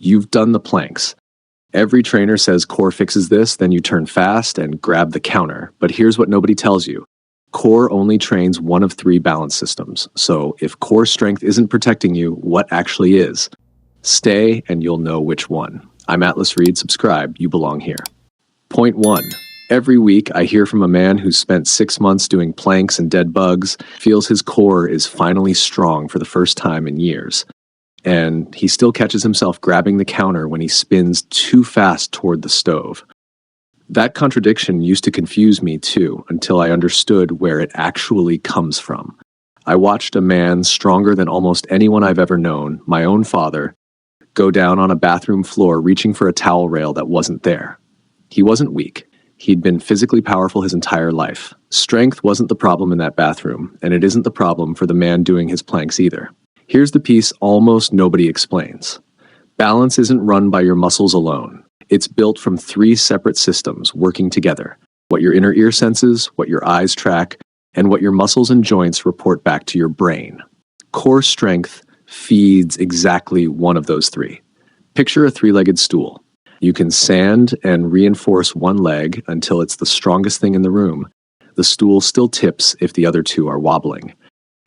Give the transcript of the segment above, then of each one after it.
You've done the planks. Every trainer says core fixes this, then you turn fast and grab the counter. But here's what nobody tells you. Core only trains one of 3 balance systems. So if core strength isn't protecting you, what actually is? Stay and you'll know which one. I'm Atlas Reed. Subscribe. You belong here. Point 1. Every week I hear from a man who's spent 6 months doing planks and dead bugs, feels his core is finally strong for the first time in years. And he still catches himself grabbing the counter when he spins too fast toward the stove. That contradiction used to confuse me too, until I understood where it actually comes from. I watched a man stronger than almost anyone I've ever known, my own father, go down on a bathroom floor reaching for a towel rail that wasn't there. He wasn't weak. He'd been physically powerful his entire life. Strength wasn't the problem in that bathroom, and it isn't the problem for the man doing his planks either. Here's the piece almost nobody explains. Balance isn't run by your muscles alone. It's built from 3 separate systems working together. What your inner ear senses, what your eyes track, and what your muscles and joints report back to your brain. Core strength feeds exactly one of those 3. Picture a 3-legged stool. You can sand and reinforce one leg until it's the strongest thing in the room. The stool still tips if the other 2 are wobbling.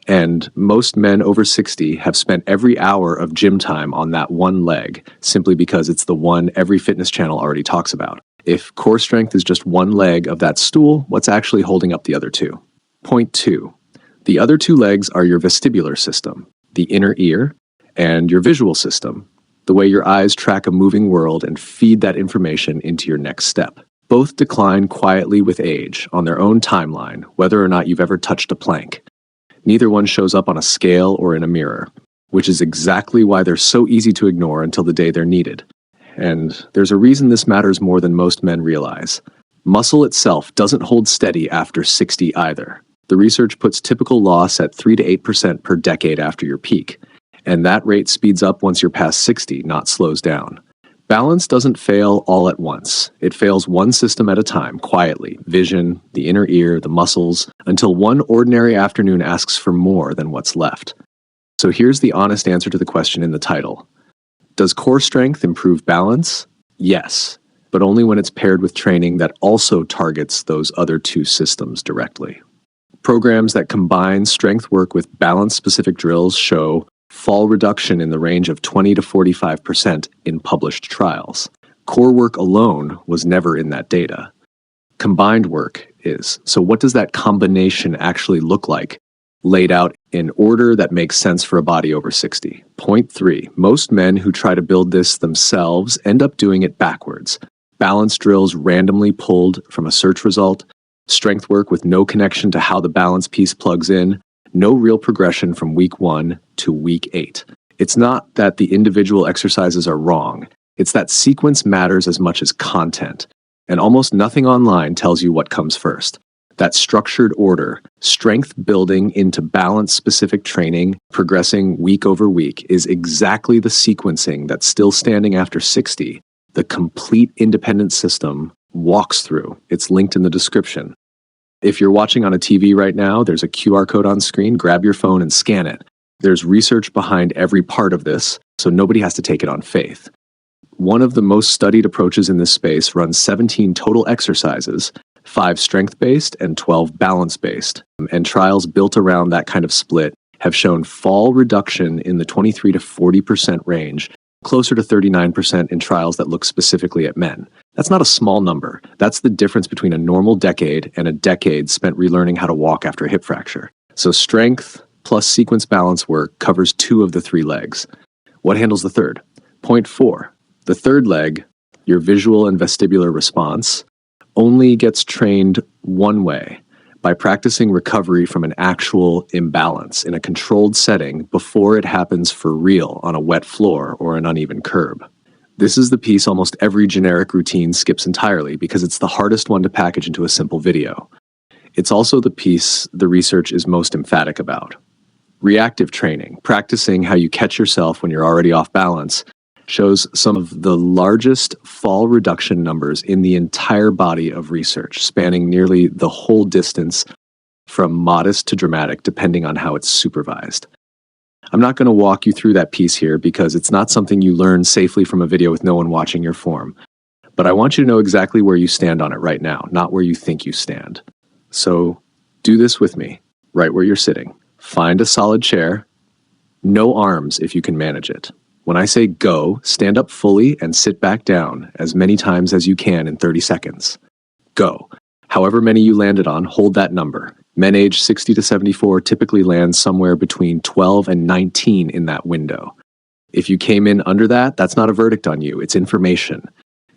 And most men over 60 have spent every hour of gym time on that one leg, simply because it's the one every fitness channel already talks about. If core strength is just one leg of that stool, what's actually holding up the other 2? Point 2. The other 2 legs are your vestibular system, the inner ear, and your visual system, the way your eyes track a moving world and feed that information into your next step. Both decline quietly with age on their own timeline, whether or not you've ever touched a plank. Neither one shows up on a scale or in a mirror, which is exactly why they're so easy to ignore until the day they're needed. And there's a reason this matters more than most men realize. Muscle itself doesn't hold steady after 60 either. The research puts typical loss at 3 to 8% per decade after your peak, and that rate speeds up once you're past 60, not slows down. Balance doesn't fail all at once. It fails one system at a time, quietly. Vision, the inner ear, the muscles, until one ordinary afternoon asks for more than what's left. So here's the honest answer to the question in the title. Does core strength improve balance? Yes, but only when it's paired with training that also targets those other 2 systems directly. Programs that combine strength work with balance-specific drills show fall reduction in the range of 20 to 45% in published trials. Core work alone was never in that data. Combined work is. So what does that combination actually look like, laid out in order that makes sense for a body over 60? Point 3. Most men who try to build this themselves end up doing it backwards. Balance drills randomly pulled from a search result, strength work with no connection to how the balance piece plugs in, no real progression from week 1 to week 8. It's not that the individual exercises are wrong. It's that sequence matters as much as content. And almost nothing online tells you what comes first. That structured order, strength building into balance-specific training, progressing week over week, is exactly the sequencing that's still standing after 60. The complete independent system walks through. It's linked in the description. If you're watching on a TV right now, there's a QR code on screen. Grab your phone and scan it. There's research behind every part of this, so nobody has to take it on faith. One of the most studied approaches in this space runs 17 total exercises, 5 strength-based and 12 balance-based. And trials built around that kind of split have shown fall reduction in the 23 to 40% range, closer to 39% in trials that look specifically at men. That's not a small number. That's the difference between a normal decade and a decade spent relearning how to walk after a hip fracture. So strength plus sequence balance work covers 2 of the 3 legs. What handles the third? Point 4. The third leg, your visual and vestibular response, only gets trained one way, by practicing recovery from an actual imbalance in a controlled setting before it happens for real on a wet floor or an uneven curb. This is the piece almost every generic routine skips entirely because it's the hardest one to package into a simple video. It's also the piece the research is most emphatic about. Reactive training, practicing how you catch yourself when you're already off balance, shows some of the largest fall reduction numbers in the entire body of research, spanning nearly the whole distance from modest to dramatic, depending on how it's supervised. I'm not going to walk you through that piece here because it's not something you learn safely from a video with no one watching your form. But I want you to know exactly where you stand on it right now, not where you think you stand. So do this with me, right where you're sitting. Find a solid chair. No arms if you can manage it. When I say go, stand up fully and sit back down as many times as you can in 30 seconds. Go. However many you landed on, hold that number. Men aged 60 to 74 typically land somewhere between 12 and 19 in that window. If you came in under that, that's not a verdict on you, it's information.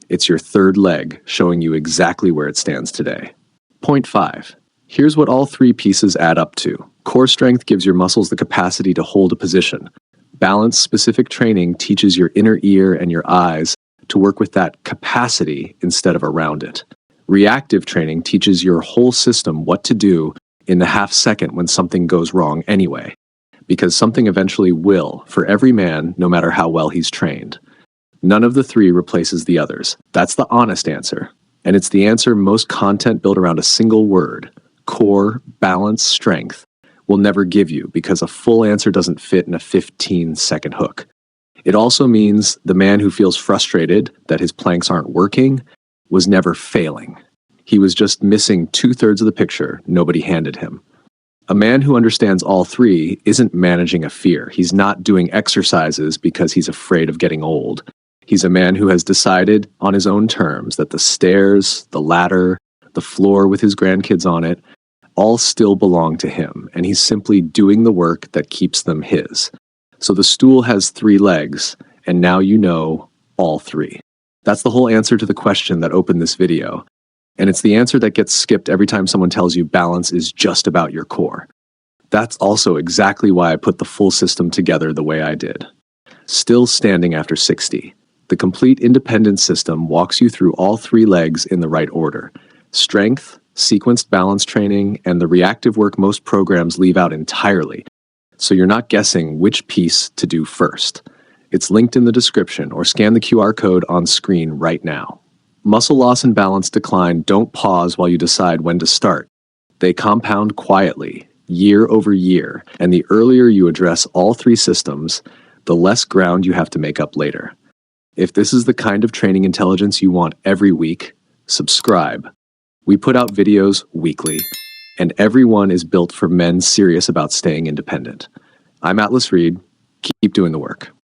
It's your third leg showing you exactly where it stands today. Point 5. Here's what all three pieces add up to. Core strength gives your muscles the capacity to hold a position. Balance-specific training teaches your inner ear and your eyes to work with that capacity instead of around it. Reactive training teaches your whole system what to do in the half second when something goes wrong anyway, because something eventually will for every man, no matter how well he's trained. None of the three replaces the others. That's the honest answer. And it's the answer most content built around a single word, core, balance, strength, will never give you because a full answer doesn't fit in a 15-second hook. It also means the man who feels frustrated that his planks aren't working was never failing. He was just missing 2/3 of the picture nobody handed him. A man who understands all three isn't managing a fear. He's not doing exercises because he's afraid of getting old. He's a man who has decided on his own terms that the stairs, the ladder, the floor with his grandkids on it, all still belong to him, and he's simply doing the work that keeps them his. So the stool has 3 legs, and now you know all 3. That's the whole answer to the question that opened this video, and it's the answer that gets skipped every time someone tells you balance is just about your core. That's also exactly why I put the full system together the way I did. Still standing after 60. The complete independent system walks you through all 3 legs in the right order. Strength, sequenced balance training, and the reactive work most programs leave out entirely, so you're not guessing which piece to do first. It's linked in the description, or scan the QR code on screen right now. Muscle loss and balance decline don't pause while you decide when to start. They compound quietly, year over year, and the earlier you address all 3 systems, the less ground you have to make up later. If this is the kind of training intelligence you want every week, subscribe. We put out videos weekly, and every one is built for men serious about staying independent. I'm Atlas Reed. Keep doing the work.